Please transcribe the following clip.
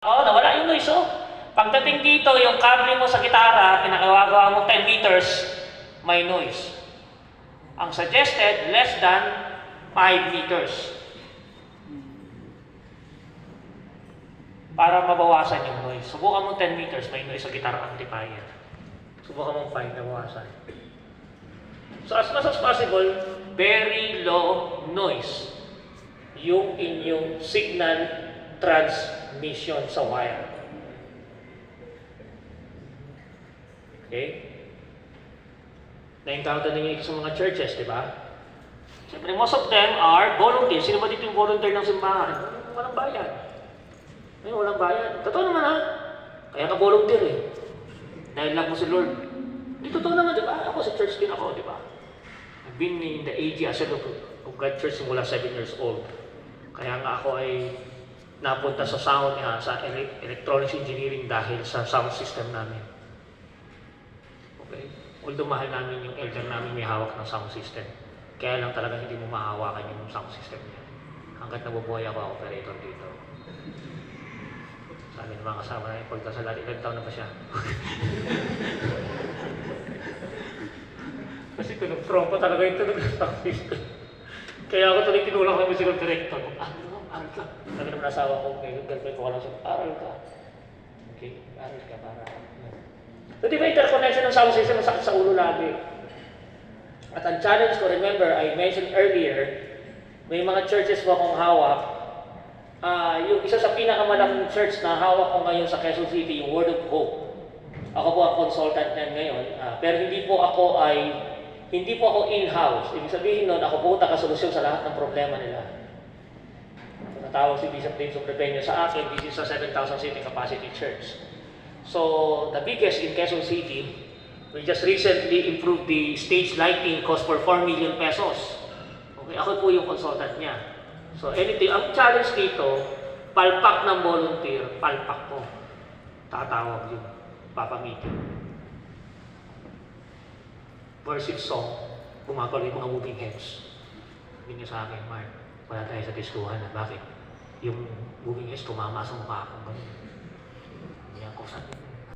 Oo, nawala yung noise, oh. Pagdating dito, yung kable mo sa gitara, pinakawagawa mo 10 meters, may noise. Ang suggested, less than 5 meters. Para mabawasan yung noise. Subukan mo 10 meters, may noise sa guitar amplifier. Subukan mo 5 na bawasan. So as much as possible, very low noise yung inyong signal transmission sa wire. Okay? Na-encounter ninyo ito sa mga churches, di ba? Siyempre, most of them are volunteers. Sino ba dito yung volunteer ng simbahan? Walang bayad. Ay, walang bayad. Totoo naman ha. Kaya ka volunteer eh. Dahil lang mo si Lord. Hindi totoo naman, di ba? Ako sa church din ako, di ba? I've been in the AG as a of God Church mula 7 years old. Kaya nga ako ay napunta sa sound, sa electronics engineering dahil sa sound system namin. Okay? Although mahal namin yung elder namin may hawak ng sound system. Kaya lang talaga hindi mo mahawakan yung sound system niya. Hanggat nabubuhay ako, operator dito. Sabi ng mga kasama na yung pagkasalari, ilang taon na pa siya. Kasi tunog-trompa talaga yung tunog ng sound system. Kaya ako tuloy tinulak ng musical director. Aral ka. Sabi naman asawa ko, kay girlfriend ko lang siya, aral ka. Okay, aral ka para. So di ba interconnection ng sound system masakit sa ulo lagi? At ang challenge ko, remember, I mentioned earlier, may mga churches po akong hawak. Yung isa sa pinakamalaking church na hawak ko ngayon sa Quezon City, yung Word of Hope. Ako po ang consultant niyan ngayon, pero hindi po ako in-house. Ibig sabihin nun, ako po taga-solusyon sa lahat ng problema nila. Natawag si Bishop James Sobrepeño sa akin, this is a 7,000 seating capacity church. So, the biggest in Quezon City, we just recently improved the stage lighting, cost for 4 million pesos. Okay, ako po yung consultant niya. So, anything, ang challenge dito, palpak ng volunteer, palpak ko. Tatawag yun, papamitin. Worship song, gumagawa yung mga moving heads. Sabi niya sa akin, Mark, wala tayo sa diskuhan na bakit? Yung moving heads tumama sa mukha ko. Hindi ako sabi.